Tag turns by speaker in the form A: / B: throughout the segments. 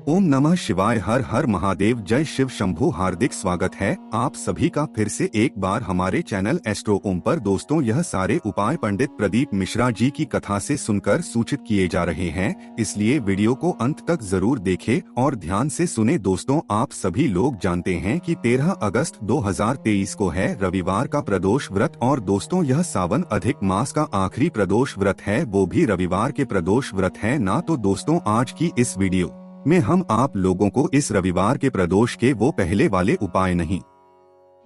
A: ओम नमः शिवाय। हर हर महादेव। जय शिव शंभू। हार्दिक स्वागत है आप सभी का फिर से एक बार हमारे चैनल एस्ट्रो ओम पर। दोस्तों, यह सारे उपाय पंडित प्रदीप मिश्रा जी की कथा से सुनकर सूचित किए जा रहे हैं, इसलिए वीडियो को अंत तक जरूर देखें और ध्यान से सुने। दोस्तों, आप सभी लोग जानते हैं कि 13 अगस्त 2023 को है रविवार का प्रदोष व्रत। और दोस्तों, यह सावन अधिक मास का आखिरी प्रदोष व्रत है, वो भी रविवार के प्रदोष व्रत है ना। तो दोस्तों, आज की इस वीडियो में हम आप लोगों को इस रविवार के प्रदोष के वो पहले वाले उपाय नहीं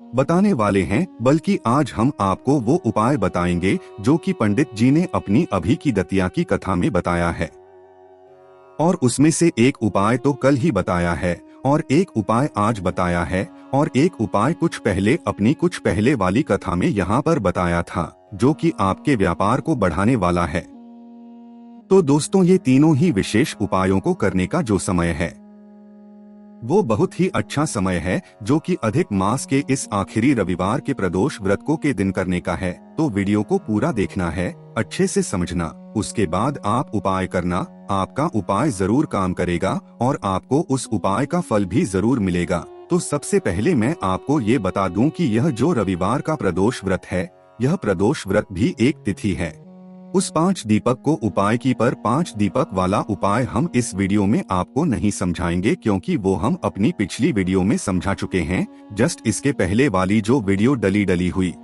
A: बताने वाले हैं, बल्कि आज हम आपको वो उपाय बताएंगे जो कि पंडित जी ने अपनी अभी की दतिया की कथा में बताया है। और उसमें से एक उपाय तो कल ही बताया है और एक उपाय आज बताया है और एक उपाय कुछ पहले वाली कथा में यहाँ पर बताया था, जो कि आपके व्यापार को बढ़ाने वाला है। तो दोस्तों, ये तीनों ही विशेष उपायों को करने का जो समय है वो बहुत ही अच्छा समय है, जो कि अधिक मास के इस आखिरी रविवार के प्रदोष व्रत को के दिन करने का है। तो वीडियो को पूरा देखना है, अच्छे से समझना, उसके बाद आप उपाय करना। आपका उपाय जरूर काम करेगा और आपको उस उपाय का फल भी जरूर मिलेगा। तो सबसे पहले मैं आपको ये बता दूं कि यह जो रविवार का प्रदोष व्रत है, यह प्रदोष व्रत भी एक तिथि है। उस 5 दीपक को उपाय की पर 5 दीपक वाला उपाय हम इस वीडियो में आपको नहीं समझाएंगे, क्योंकि वो हम अपनी पिछली वीडियो में समझा चुके हैं। जस्ट इसके पहले वाली जो वीडियो डली हुई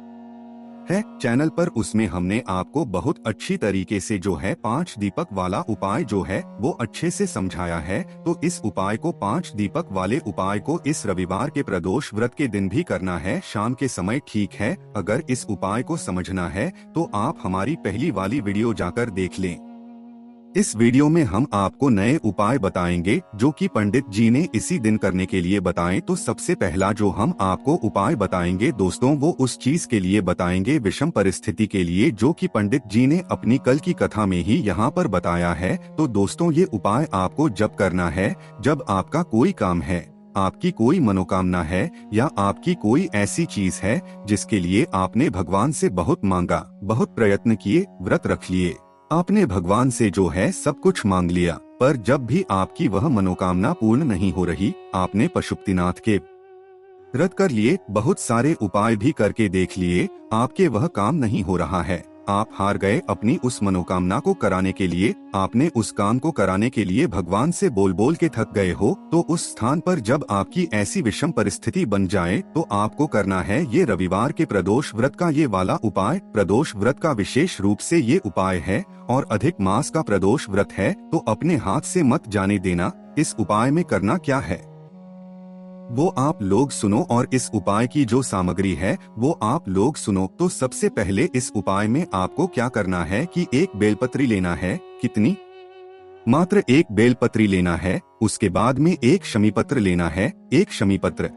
A: है चैनल पर, उसमें हमने आपको बहुत अच्छी तरीके से जो है 5 दीपक वाला उपाय जो है वो अच्छे से समझाया है। तो इस उपाय को 5 दीपक वाले उपाय को इस रविवार के प्रदोष व्रत के दिन भी करना है, शाम के समय, ठीक है। अगर इस उपाय को समझना है तो आप हमारी पहली वाली वीडियो जाकर देख लें। इस वीडियो में हम आपको नए उपाय बताएंगे जो कि पंडित जी ने इसी दिन करने के लिए बताएं। तो सबसे पहला जो हम आपको उपाय बताएंगे दोस्तों, वो उस चीज के लिए बताएंगे, विषम परिस्थिति के लिए, जो कि पंडित जी ने अपनी कल की कथा में ही यहाँ पर बताया है। तो दोस्तों, ये उपाय आपको जब करना है जब आपका कोई काम है, आपकी कोई मनोकामना है या आपकी कोई ऐसी चीज है जिसके लिए आपने भगवान से बहुत मांगा, बहुत प्रयत्न किए, व्रत रख लिए, आपने भगवान से जो है सब कुछ मांग लिया, पर जब भी आपकी वह मनोकामना पूर्ण नहीं हो रही, आपने पशुपतिनाथ के व्रत कर लिए, बहुत सारे उपाय भी करके देख लिए, आपके वह काम नहीं हो रहा है, आप हार गए अपनी उस मनोकामना को कराने के लिए, आपने उस काम को कराने के लिए भगवान से बोल बोल के थक गए हो। तो उस स्थान पर जब आपकी ऐसी विषम परिस्थिति बन जाए तो आपको करना है ये रविवार के प्रदोष व्रत का ये वाला उपाय। प्रदोष व्रत का विशेष रूप से ये उपाय है और अधिक मास का प्रदोष व्रत है, तो अपने हाथ से मत जाने देना। इस उपाय में करना क्या है वो आप लोग सुनो, और इस उपाय की जो सामग्री है वो आप लोग सुनो। तो सबसे पहले इस उपाय में आपको क्या करना है कि एक बेलपत्री लेना है। कितनी? मात्र एक बेलपत्री लेना है। उसके बाद में एक शमीपत्र लेना है, एक शमीपत्र।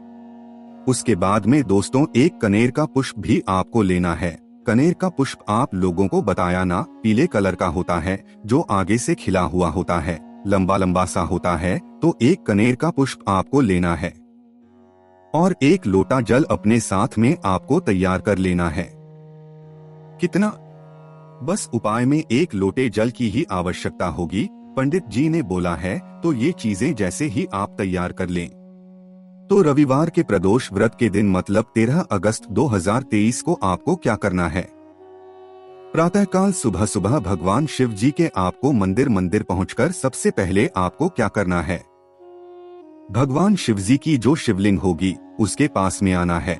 A: उसके बाद में दोस्तों एक कनेर का पुष्प भी आपको लेना है। कनेर का पुष्प आप लोगों को बताया ना, पीले कलर का होता है, जो आगे से खिला हुआ होता है, लंबा लंबा सा होता है। तो एक कनेर का पुष्प आपको लेना है और एक लोटा जल अपने साथ में आपको तैयार कर लेना है। कितना? बस उपाय में एक लोटे जल की ही आवश्यकता होगी, पंडित जी ने बोला है। तो ये चीजें जैसे ही आप तैयार कर लें, तो रविवार के प्रदोष व्रत के दिन मतलब 13 अगस्त 2023 को आपको क्या करना है, प्रातःकाल सुबह सुबह भगवान शिव जी के आपको मंदिर पहुंचकर सबसे पहले आपको क्या करना है, भगवान शिवजी की जो शिवलिंग होगी उसके पास में आना है।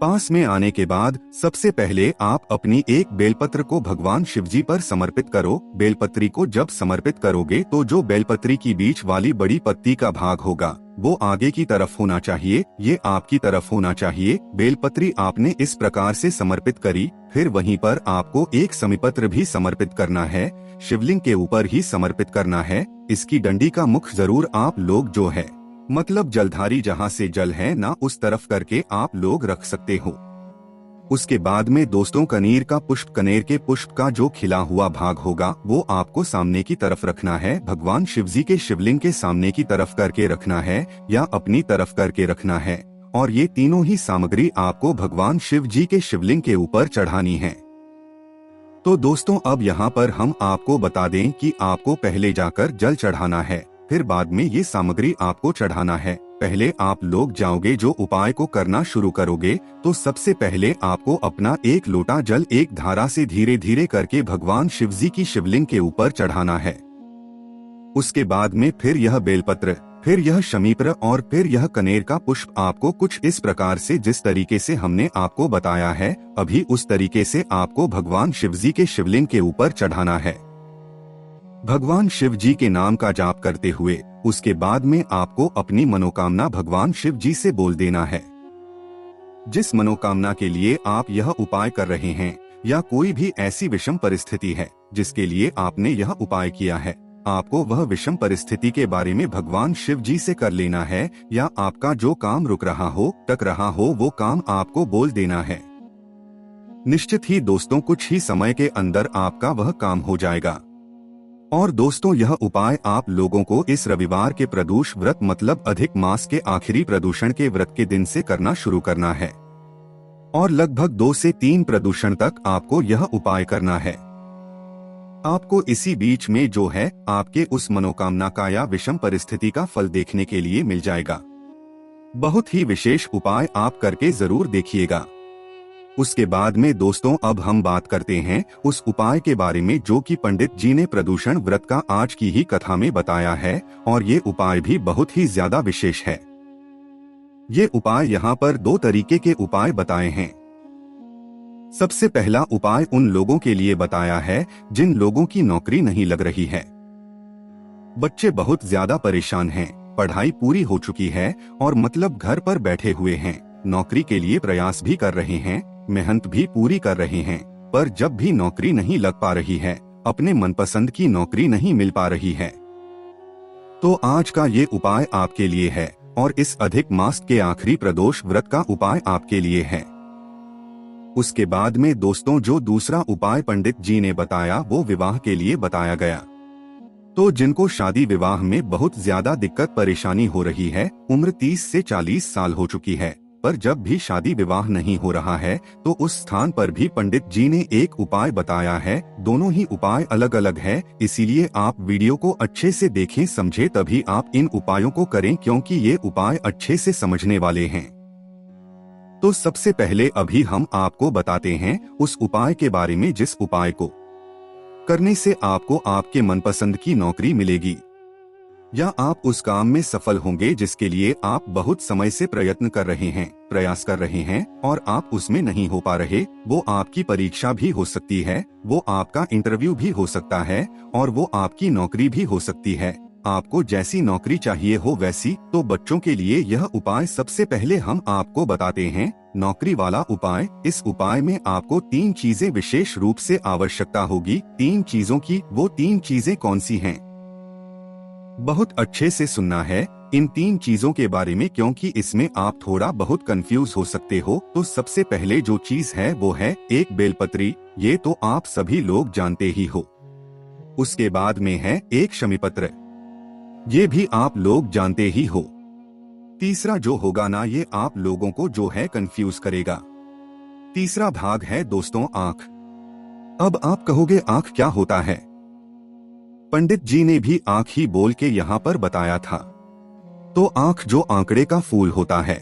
A: पास में आने के बाद सबसे पहले आप अपनी एक बेलपत्र को भगवान शिवजी पर समर्पित करो। बेलपत्री को जब समर्पित करोगे तो जो बेलपत्री की बीच वाली बड़ी पत्ती का भाग होगा वो आगे की तरफ होना चाहिए, ये आपकी तरफ होना चाहिए। बेलपत्री आपने इस प्रकार से समर्पित करी, फिर वहीं पर आपको एक समीपत्र भी समर्पित करना है, शिवलिंग के ऊपर ही समर्पित करना है। इसकी डंडी का मुख जरूर आप लोग जो है मतलब जलधारी जहाँ से जल है ना, उस तरफ करके आप लोग रख सकते हो। उसके बाद में दोस्तों कनेर का पुष्प, कनेर के पुष्प का जो खिला हुआ भाग होगा वो आपको सामने की तरफ रखना है, भगवान शिवजी के शिवलिंग के सामने की तरफ करके रखना है या अपनी तरफ करके रखना है। और ये तीनों ही सामग्री आपको भगवान शिव जी के शिवलिंग के ऊपर चढ़ानी है। तो दोस्तों अब यहाँ पर हम आपको बता दें कि आपको पहले जाकर जल चढ़ाना है। फिर बाद में ये सामग्री आपको चढ़ाना है। पहले आप लोग जाओगे जो उपाय को करना शुरू करोगे तो सबसे पहले आपको अपना एक लोटा जल एक धारा से धीरे धीरे करके भगवान शिव जी की शिवलिंग के ऊपर चढ़ाना है। उसके बाद में फिर यह बेलपत्र, फिर यह शमीपत्र और फिर यह कनेर का पुष्प आपको कुछ इस प्रकार से जिस तरीके से हमने आपको बताया है अभी उस तरीके से आपको भगवान शिव जी के शिवलिंग के ऊपर चढ़ाना है। भगवान शिव जी के नाम का जाप करते हुए उसके बाद में आपको अपनी मनोकामना भगवान शिव जी से बोल देना है। जिस मनोकामना के लिए आप यह उपाय कर रहे हैं या कोई भी ऐसी विषम परिस्थिति है जिसके लिए आपने यह उपाय किया है, आपको वह विषम परिस्थिति के बारे में भगवान शिव जी से कर लेना है या आपका जो काम रुक रहा हो, टक रहा हो, वो काम आपको बोल देना है। निश्चित ही दोस्तों कुछ ही समय के अंदर आपका वह काम हो जाएगा। और दोस्तों यह उपाय आप लोगों को इस रविवार के प्रदोष व्रत मतलब अधिक मास के आखिरी प्रदूषण के व्रत के दिन से करना शुरू करना है और लगभग 2 से 3 प्रदूषण तक आपको यह उपाय करना है। आपको इसी बीच में जो है आपके उस मनोकामना का या विषम परिस्थिति का फल देखने के लिए मिल जाएगा। बहुत ही विशेष उपाय आप करके जरूर देखिएगा। उसके बाद में दोस्तों अब हम बात करते हैं उस उपाय के बारे में जो कि पंडित जी ने प्रदूषण व्रत का आज की ही कथा में बताया है और ये उपाय भी बहुत ही ज्यादा विशेष है। ये उपाय यहाँ पर 2 तरीके के उपाय बताए हैं। सबसे पहला उपाय उन लोगों के लिए बताया है जिन लोगों की नौकरी नहीं लग रही है। बच्चे बहुत ज्यादा परेशान हैं, पढ़ाई पूरी हो चुकी है और मतलब घर पर बैठे हुए हैं, नौकरी के लिए प्रयास भी कर रहे हैं, मेहनत भी पूरी कर रहे हैं, पर जब भी नौकरी नहीं लग पा रही है, अपने मनपसंद की नौकरी नहीं मिल पा रही है। तो आज का ये उपाय आपके लिए है और इस अधिक मास के आखिरी प्रदोष व्रत का उपाय आपके लिए है। उसके बाद में दोस्तों जो दूसरा उपाय पंडित जी ने बताया वो विवाह के लिए बताया गया। तो जिनको शादी विवाह में बहुत ज्यादा दिक्कत परेशानी हो रही है, उम्र 30 से 40 साल हो चुकी है, पर जब भी शादी विवाह नहीं हो रहा है तो उस स्थान पर भी पंडित जी ने एक उपाय बताया है। दोनों ही उपाय अलग अलग है, इसीलिए आप वीडियो को अच्छे से देखें समझे तभी आप इन उपायों को करें क्योंकि ये उपाय अच्छे से समझने वाले हैं। तो सबसे पहले अभी हम आपको बताते हैं उस उपाय के बारे में जिस उपाय को करने से आपको आपके मनपसंद की नौकरी मिलेगी या आप उस काम में सफल होंगे जिसके लिए आप बहुत समय से प्रयत्न कर रहे हैं, प्रयास कर रहे हैं और आप उसमें नहीं हो पा रहे। वो आपकी परीक्षा भी हो सकती है, वो आपका इंटरव्यू भी हो सकता है और वो आपकी नौकरी भी हो सकती है। आपको जैसी नौकरी चाहिए हो वैसी। तो बच्चों के लिए यह उपाय सबसे पहले हम आपको बताते हैं, नौकरी वाला उपाय। इस उपाय में आपको 3 चीजें विशेष रूप से आवश्यकता होगी। 3 चीजों की, वो 3 चीजें कौन सी हैं? बहुत अच्छे से सुनना है इन 3 चीजों के बारे में क्योंकि इसमें आप थोड़ा बहुत कंफ्यूज हो सकते हो। तो सबसे पहले जो चीज है वो है एक बेलपत्री, ये तो आप सभी लोग जानते ही हो। उसके बाद में है एक शमीपत्र, ये भी आप लोग जानते ही हो। तीसरा जो होगा ना, ये आप लोगों को जो है कंफ्यूज करेगा। तीसरा भाग है दोस्तों आंख। अब आप कहोगे आंख क्या होता है? पंडित जी ने भी आंख ही बोल के यहाँ पर बताया था। तो आंख जो आंकड़े का फूल होता है,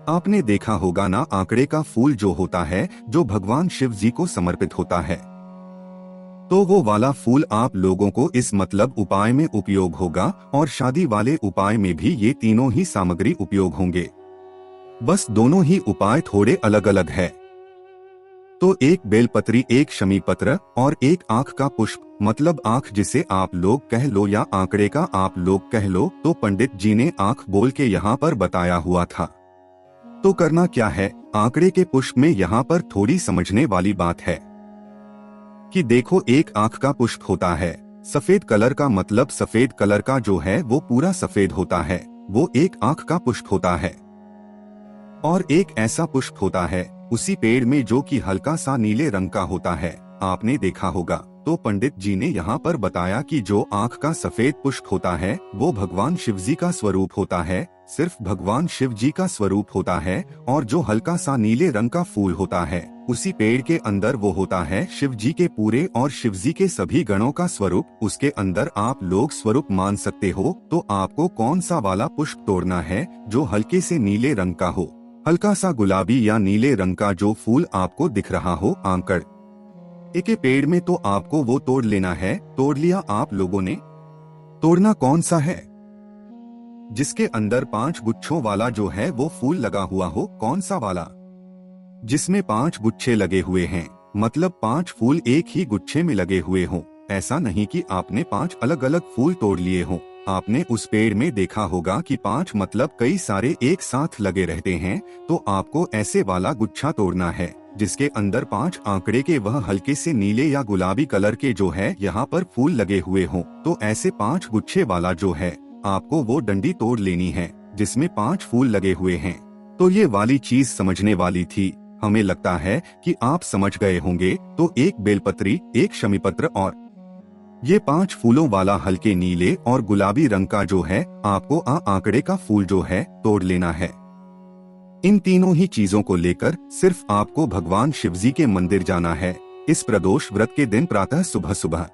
A: आपने देखा होगा ना, आंकड़े का फूल जो होता है जो भगवान शिव जी को समर्पित होता है, तो वो वाला फूल आप लोगों को इस मतलब उपाय में उपयोग होगा और शादी वाले उपाय में भी ये तीनों ही सामग्री उपयोग होंगे। बस दोनों ही उपाय थोड़े अलग अलग है। तो एक बेलपत्री, एक शमीपत्र और एक आंख का पुष्प, मतलब आंख जिसे आप लोग कह लो या आंकड़े का आप लोग कह लो। तो पंडित जी ने आंख बोल के यहाँ पर बताया हुआ था। तो करना क्या है, आंकड़े के पुष्प में यहाँ पर थोड़ी समझने वाली बात है कि देखो, एक आंख का पुष्प होता है सफेद कलर का, मतलब सफेद कलर का जो है वो पूरा सफेद होता है, वो एक आंख का पुष्प होता है। और एक ऐसा पुष्प होता है उसी पेड़ में जो कि हल्का सा नीले रंग का होता है, आपने देखा होगा। तो पंडित जी ने यहाँ पर बताया कि जो आंख का सफेद पुष्प होता है वो भगवान शिव जी का स्वरूप होता है। सिर्फ भगवान शिव जी का स्वरूप होता है और जो हल्का सा नीले रंग का फूल होता है उसी पेड़ के अंदर वो होता है शिव जी के पूरे और शिव जी के सभी गणों का स्वरूप। उसके अंदर आप लोग स्वरूप मान सकते हो। तो आपको कौन सा वाला पुष्प तोड़ना है जो हल्के से नीले रंग का हो, हल्का सा गुलाबी या नीले रंग का जो फूल आपको दिख रहा हो आंकड़ एक पेड़ में, तो आपको वो तोड़ लेना है। तोड़ लिया आप लोगों ने। तोड़ना कौन सा है? जिसके अंदर 5 गुच्छों वाला जो है वो फूल लगा हुआ हो। कौन सा वाला? जिसमें 5 गुच्छे लगे हुए हैं, मतलब 5 फूल एक ही गुच्छे में लगे हुए हों। ऐसा नहीं कि आपने 5 अलग अलग फूल तोड़ लिए हों। आपने उस पेड़ में देखा होगा कि 5 मतलब कई सारे एक साथ लगे रहते हैं। तो आपको ऐसे वाला गुच्छा तोड़ना है जिसके अंदर 5 आंकड़े के वह हल्के से नीले या गुलाबी कलर के जो है यहाँ पर फूल लगे हुए हों। तो ऐसे 5 गुच्छे वाला जो है आपको वो डंडी तोड़ लेनी है जिसमें 5 फूल लगे हुए हैं। तो ये वाली चीज समझने वाली थी। हमें लगता है कि आप समझ गए होंगे। तो एक बेलपत्री, एक शमीपत्र और ये 5 फूलों वाला हल्के नीले और गुलाबी रंग का जो है आपको आंकड़े का फूल जो है तोड़ लेना है। इन तीनों ही चीजों को लेकर सिर्फ आपको भगवान शिवजी के मंदिर जाना है। इस प्रदोष व्रत के दिन प्रातः सुबह सुबह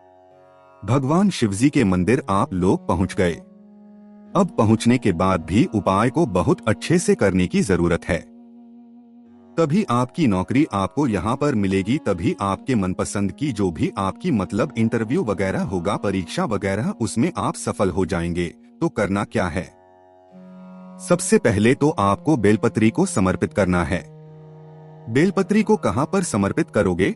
A: भगवान शिवजी के मंदिर आप लोग पहुंच गए। अब पहुंचने के बाद भी उपाय को बहुत अच्छे से करने की जरूरत है। तभी आपकी नौकरी आपको यहाँ पर मिलेगी। तभी आपके मनपसंद की जो भी आपकी मतलब इंटरव्यू वगैरह होगा, परीक्षा वगैरह, उसमें आप सफल हो जाएंगे। तो करना क्या है? सबसे पहले तो आपको बेलपत्री को समर्पित करना है। बेलपत्री को कहाँ पर समर्पित करोगे?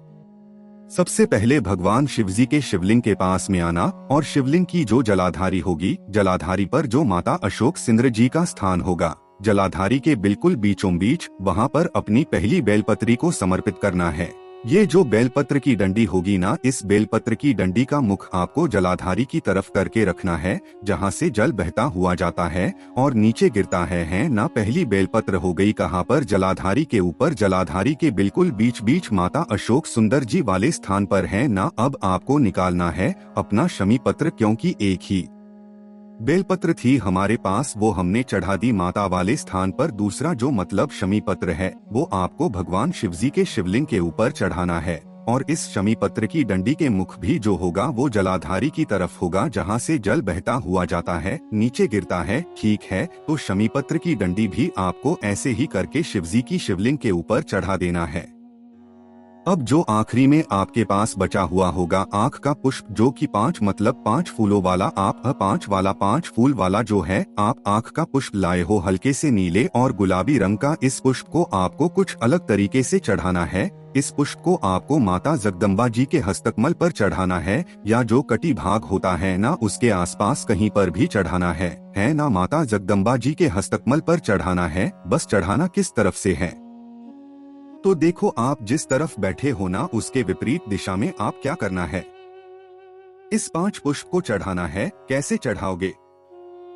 A: सबसे पहले भगवान शिवजी के शिवलिंग के पास में आना और शिवलिंग की जो जलाधारी होगी, जलाधारी पर जो माता अशोक सिंद्र जी का स्थान होगा, जलाधारी के बिल्कुल बीचों बीच वहाँ पर अपनी पहली बेलपत्री को समर्पित करना है। ये जो बेलपत्र की डंडी होगी ना, इस बेलपत्र की डंडी का मुख आपको जलाधारी की तरफ करके रखना है, जहाँ से जल बहता हुआ जाता है और नीचे गिरता है ना। पहली बेलपत्र हो गई कहाँ पर? जलाधारी के ऊपर। जलाधारी के बिल्कुल बीच बीच माता अशोक सुंदर जी वाले स्थान पर है ना। अब आपको निकालना है अपना शमी पत्र, क्योंकि एक ही बेलपत्र थी हमारे पास, वो हमने चढ़ा दी माता वाले स्थान पर। दूसरा जो मतलब शमी पत्र है वो आपको भगवान शिवजी के शिवलिंग के ऊपर चढ़ाना है। और इस शमी पत्र की डंडी के मुख भी जो होगा वो जलाधारी की तरफ होगा, जहाँ से जल बहता हुआ जाता है, नीचे गिरता है। ठीक है, तो शमी पत्र की डंडी भी आपको ऐसे ही करके शिवजी की शिवलिंग के ऊपर चढ़ा देना है। अब जो आखिरी में आपके पास बचा हुआ होगा आँख का पुष्प, जो कि 5 मतलब 5 फूलों वाला, आप 5 फूल वाला जो है आप आँख का पुष्प लाए हो हल्के से नीले और गुलाबी रंग का। इस पुष्प को आपको कुछ अलग तरीके से चढ़ाना है। इस पुष्प को आपको माता जगदम्बा जी के हस्तकमल पर चढ़ाना है, या जो कटी भाग होता है ना उसके आसपास कहीं पर भी चढ़ाना है ना। माता जगदम्बा जी के हस्तकमल पर चढ़ाना है। बस चढ़ाना किस तरफ से है? तो देखो, आप जिस तरफ बैठे हो ना उसके विपरीत दिशा में आप क्या करना है? इस 5 पुष्प को चढ़ाना है। कैसे चढ़ाओगे?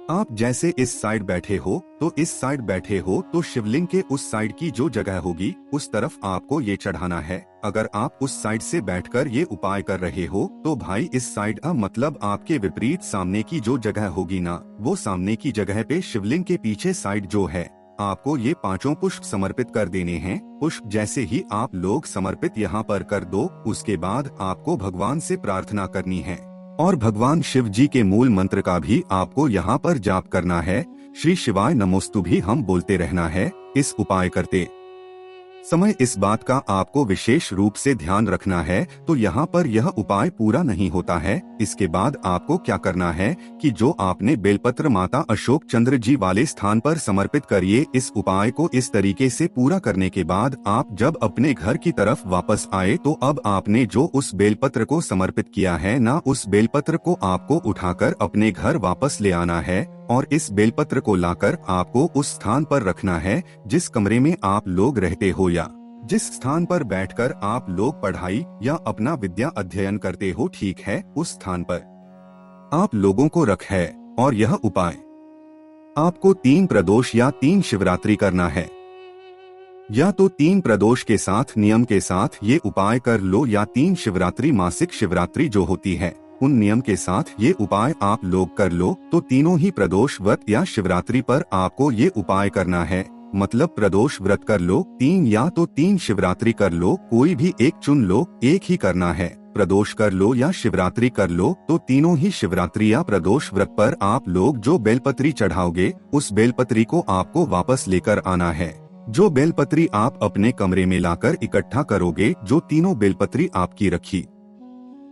A: आप जैसे इस साइड बैठे हो तो इस साइड बैठे हो तो शिवलिंग के उस साइड की जो जगह होगी उस तरफ आपको ये चढ़ाना है। अगर आप उस साइड से बैठकर ये उपाय कर रहे हो तो भाई इस साइड मतलब आपके विपरीत सामने की जो जगह होगी ना, वो सामने की जगह पे शिवलिंग के पीछे साइड जो है आपको ये 5 पुष्प समर्पित कर देने हैं। पुष्प जैसे ही आप लोग समर्पित यहाँ पर कर दो, उसके बाद आपको भगवान से प्रार्थना करनी है और भगवान शिव जी के मूल मंत्र का भी आपको यहाँ पर जाप करना है। श्री शिवाय नमोस्तु भी हम बोलते रहना है। इस उपाय करते समय इस बात का आपको विशेष रूप से ध्यान रखना है। तो यहाँ पर यह उपाय पूरा नहीं होता है। इसके बाद आपको क्या करना है कि जो आपने बेलपत्र माता अशोक चंद्र जी वाले स्थान पर समर्पित करिए। इस उपाय को इस तरीके से पूरा करने के बाद आप जब अपने घर की तरफ वापस आए तो अब आपने जो उस बेलपत्र को समर्पित किया है ना, उस बेलपत्र को आपको उठाकर अपने घर वापस ले आना है और इस बेलपत्र को लाकर आपको उस स्थान पर रखना है जिस कमरे में आप लोग रहते हो या जिस स्थान पर बैठकर आप लोग पढ़ाई या अपना विद्या अध्ययन करते हो। ठीक है, उस स्थान पर आप लोगों को रख है। और यह उपाय आपको 3 प्रदोष या 3 शिवरात्रि करना है, या तो 3 प्रदोष के साथ नियम के साथ ये उपाय कर लो, या 3 शिवरात्रि मासिक शिवरात्रि जो होती है उन नियम के साथ ये उपाय आप लोग कर लो तो तीनों ही प्रदोष व्रत या शिवरात्रि पर आपको ये उपाय करना है। मतलब प्रदोष व्रत कर लो 3 या तो 3 शिवरात्रि कर लो, कोई भी एक चुन लो, एक ही करना है। प्रदोष कर लो या शिवरात्रि कर लो तो तीनों ही शिवरात्रि या प्रदोष व्रत पर आप लोग जो बेलपत्री चढ़ाओगे उस बेलपत्री को आपको वापस लेकर आना है। जो बेलपत्री आप अपने कमरे में लाकर इकट्ठा करोगे, जो तीनों बेलपत्री आपकी रखी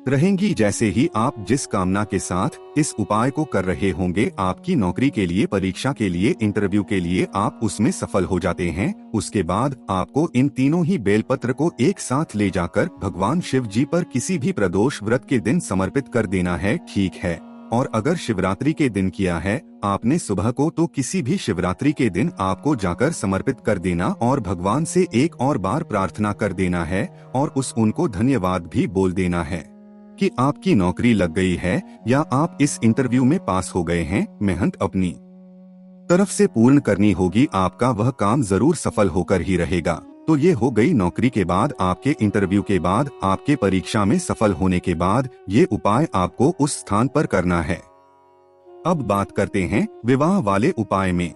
A: रहेंगी, जैसे ही आप जिस कामना के साथ इस उपाय को कर रहे होंगे, आपकी नौकरी के लिए, परीक्षा के लिए, इंटरव्यू के लिए आप उसमें सफल हो जाते हैं, उसके बाद आपको इन तीनों ही बेलपत्र को एक साथ ले जाकर भगवान शिव जी पर किसी भी प्रदोष व्रत के दिन समर्पित कर देना है। ठीक है। और अगर शिवरात्रि के दिन किया है आपने सुबह को, तो किसी भी शिवरात्रि के दिन आपको जाकर समर्पित कर देना और भगवान से एक और बार प्रार्थना कर देना है और उनको धन्यवाद भी बोल देना है कि आपकी नौकरी लग गई है या आप इस इंटरव्यू में पास हो गए हैं। मेहनत अपनी तरफ से पूर्ण करनी होगी, आपका वह काम जरूर सफल होकर ही रहेगा। तो ये हो गई नौकरी के बाद, आपके इंटरव्यू के बाद, आपके परीक्षा में सफल होने के बाद ये उपाय आपको उस स्थान पर करना है। अब बात करते हैं विवाह वाले उपाय में।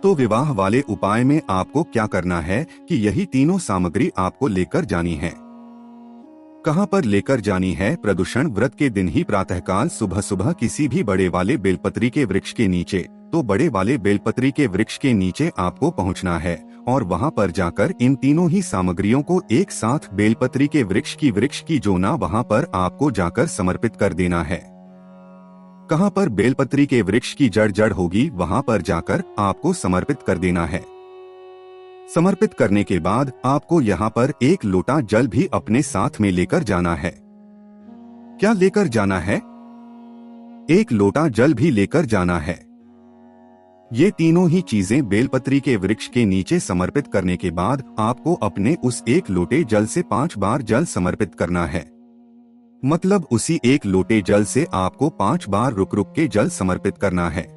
A: तो विवाह वाले उपाय में आपको क्या करना है कि यही तीनों सामग्री आपको लेकर जानी है। कहाँ पर लेकर जानी है? प्रदूषण व्रत के दिन ही प्रातःकाल सुबह सुबह किसी भी बड़े वाले बेलपत्री के वृक्ष के नीचे, तो बड़े वाले बेलपत्री के वृक्ष के नीचे आपको पहुँचना है और वहाँ पर जाकर इन तीनों ही सामग्रियों को एक साथ बेलपत्री के वृक्ष की जोना वहाँ पर आपको जाकर समर्पित कर देना है। कहाँ पर? बेलपत्री के वृक्ष की जड़ होगी, वहाँ पर जाकर आपको समर्पित कर देना है। समर्पित करने के बाद आपको यहाँ पर 1 लोटा जल भी अपने साथ में लेकर जाना है। क्या लेकर जाना है? 1 लोटा जल भी लेकर जाना है। ये तीनों ही चीजें बेलपत्री के वृक्ष के नीचे समर्पित करने के बाद आपको अपने उस 1 लोटे जल से 5 बार जल समर्पित करना है। मतलब उसी 1 लोटे जल से आपको 5 बार रुक रुक के जल समर्पित करना है।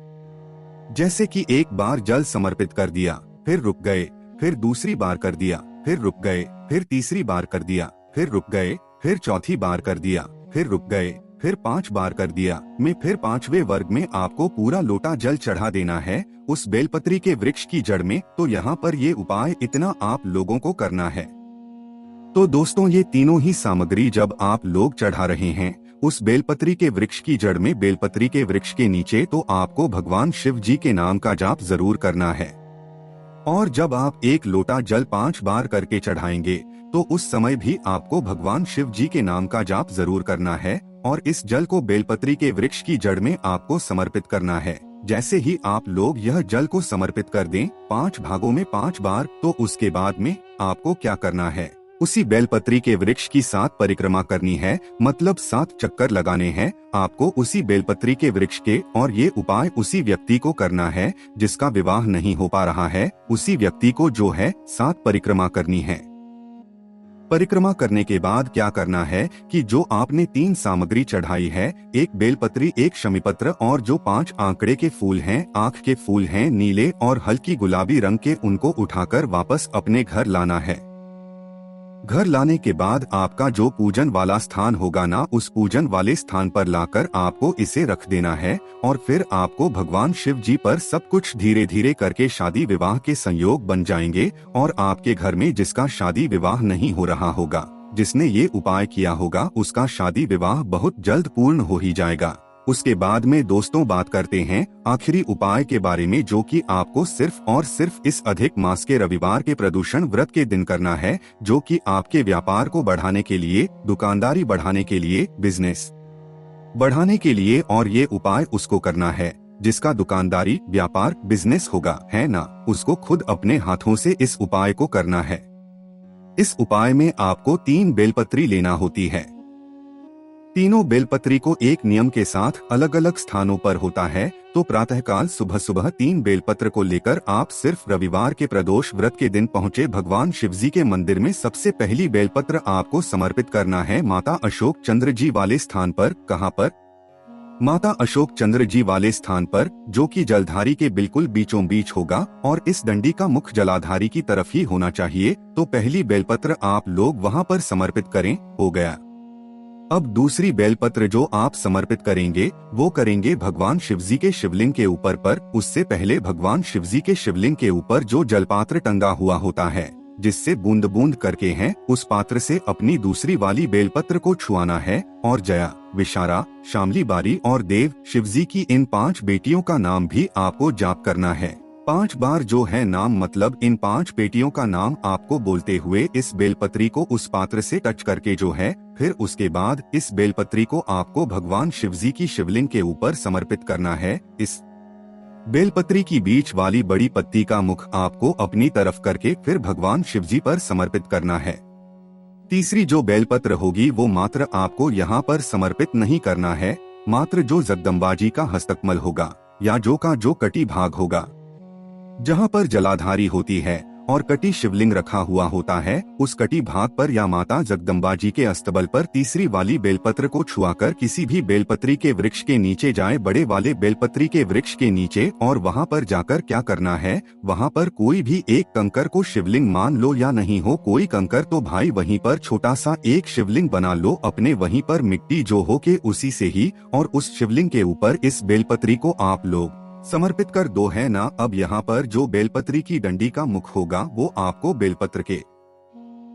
A: जैसे कि 1 बार जल समर्पित कर दिया, फिर रुक गए, फिर दूसरी बार कर दिया, फिर रुक गए, फिर तीसरी बार कर दिया, फिर रुक गए, फिर चौथी बार कर दिया, फिर रुक गए, फिर 5 बार कर दिया में फिर 5वें वर्ग में आपको पूरा लोटा जल चढ़ा देना है उस बेलपत्री के वृक्ष की जड़ में। तो यहाँ पर ये उपाय इतना आप लोगों को करना है। तो दोस्तों, ये तीनों ही सामग्री जब आप लोग चढ़ा रहे हैं उस बेलपत्री के वृक्ष की जड़ में, बेलपत्री के वृक्ष के नीचे, तो आपको भगवान शिव जी के नाम का जाप जरूर करना है। और जब आप 1 लोटा जल 5 बार करके चढ़ाएंगे तो उस समय भी आपको भगवान शिव जी के नाम का जाप जरूर करना है और इस जल को बेलपत्री के वृक्ष की जड़ में आपको समर्पित करना है। जैसे ही आप लोग यह जल को समर्पित कर दें 5 भागों में 5 बार, तो उसके बाद में आपको क्या करना है? उसी बेलपत्री के वृक्ष की 7 परिक्रमा करनी है, मतलब 7 चक्कर लगाने हैं आपको उसी बेलपत्री के वृक्ष के। और ये उपाय उसी व्यक्ति को करना है जिसका विवाह नहीं हो पा रहा है, उसी व्यक्ति को जो है 7 परिक्रमा करनी है। परिक्रमा करने के बाद क्या करना है कि जो आपने 3 सामग्री चढ़ाई है, 1 बेलपत्री, 1 शमीपत्र और जो 5 आंकड़े के फूल हैं, आँख के फूल हैं नीले और हल्की गुलाबी रंग के, उनको उठाकर वापस अपने घर लाना है। घर लाने के बाद आपका जो पूजन वाला स्थान होगा ना, उस पूजन वाले स्थान पर लाकर आपको इसे रख देना है और फिर आपको भगवान शिव जी पर सब कुछ धीरे धीरे करके शादी विवाह के संयोग बन जाएंगे और आपके घर में जिसका शादी विवाह नहीं हो रहा होगा, जिसने ये उपाय किया होगा, उसका शादी विवाह बहुत जल्द पूर्ण हो ही जाएगा। उसके बाद में दोस्तों बात करते हैं आखिरी उपाय के बारे में, जो कि आपको सिर्फ और सिर्फ इस अधिक मास के रविवार के प्रदूषण व्रत के दिन करना है, जो कि आपके व्यापार को बढ़ाने के लिए, दुकानदारी बढ़ाने के लिए, बिजनेस बढ़ाने के लिए। और ये उपाय उसको करना है जिसका दुकानदारी, व्यापार, बिजनेस होगा, है ना, उसको खुद अपने हाथों से इस उपाय को करना है। इस उपाय में आपको 3 बेलपत्री लेना होती है। तीनों बेलपत्री को एक नियम के साथ अलग अलग स्थानों पर होता है। तो प्रातःकाल सुबह सुबह 3 बेलपत्र को लेकर आप सिर्फ रविवार के प्रदोष व्रत के दिन पहुँचे भगवान शिवजी के मंदिर में सबसे पहली बेलपत्र आपको समर्पित करना है माता अशोक चंद्र जी वाले स्थान पर। कहाँ पर? माता अशोक चंद्र जी वाले स्थान पर, जो कि जलधारी के बिल्कुल बीचों बीच होगा और इस डंडी का मुख जलाधारी की तरफ ही होना चाहिए। तो पहली बेलपत्र आप लोग वहाँ पर समर्पित करें। हो गया। अब दूसरी बेलपत्र जो आप समर्पित करेंगे वो करेंगे भगवान शिवजी के शिवलिंग के ऊपर पर उससे पहले भगवान शिवजी के शिवलिंग के ऊपर जो जलपात्र टंगा हुआ होता है जिससे बूंद बूंद करके हैं उस पात्र से अपनी दूसरी वाली बेलपत्र को छुआना है और जया, विशारा, शामली बारी और देव शिवजी की इन 5 बेटियों का नाम भी आपको जाप करना है। 5 बार जो है नाम मतलब इन 5 बेटियों का नाम आपको बोलते हुए इस बेलपत्री को उस पात्र से टच करके जो है फिर उसके बाद इस बेलपत्री को आपको भगवान शिवजी की शिवलिंग के ऊपर समर्पित करना है। इस बेलपत्री की बीच वाली बड़ी पत्ती का मुख आपको अपनी तरफ करके फिर भगवान शिवजी पर समर्पित करना है। तीसरी जो बेलपत्र होगी वो मात्र आपको यहाँ पर समर्पित नहीं करना है, मात्र जो जगदम्बा जी का हस्तकमल होगा या जो का जो कटी भाग होगा जहाँ पर जलाधारी होती है और कटी शिवलिंग रखा हुआ होता है उस कटी भाग पर या माता जगदम्बा जी के अस्तबल पर तीसरी वाली बेलपत्र को छुआकर किसी भी बेलपत्री के वृक्ष के नीचे जाए, बड़े वाले बेलपत्री के वृक्ष के नीचे, और वहाँ पर जाकर क्या करना है, वहाँ पर कोई भी एक कंकर को शिवलिंग मान लो या नहीं हो कोई कंकर तो भाई वहीं पर छोटा सा एक शिवलिंग बना लो अपने वहीं पर मिट्टी जो हो के उसी से ही, और उस शिवलिंग के ऊपर इस बेलपत्री को आप लोग समर्पित कर दो है ना। अब यहाँ पर जो बेलपत्री की डंडी का मुख होगा वो आपको बेलपत्र के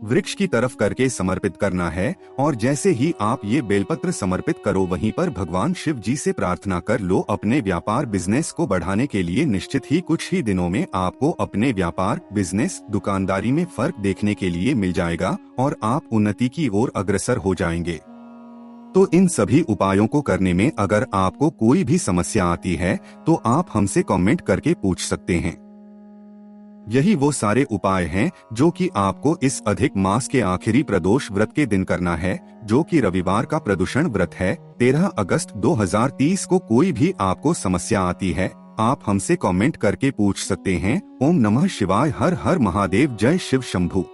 A: वृक्ष की तरफ करके समर्पित करना है और जैसे ही आप ये बेलपत्र समर्पित करो वहीं पर भगवान शिव जी से प्रार्थना कर लो अपने व्यापार बिजनेस को बढ़ाने के लिए। निश्चित ही कुछ ही दिनों में आपको अपने व्यापार बिजनेस दुकानदारी में फर्क देखने के लिए मिल जाएगा और आप उन्नति की ओर अग्रसर हो जाएंगे। तो इन सभी उपायों को करने में अगर आपको कोई भी समस्या आती है तो आप हमसे कमेंट करके पूछ सकते हैं। यही वो सारे उपाय हैं जो कि आपको इस अधिक मास के आखिरी प्रदोष व्रत के दिन करना है, जो कि रविवार का प्रदूषण व्रत है। 13 अगस्त 2030 को कोई भी आपको समस्या आती है आप हमसे कमेंट करके पूछ सकते हैं। ओम नमः शिवाय, हर हर महादेव, जय शिव शंभू।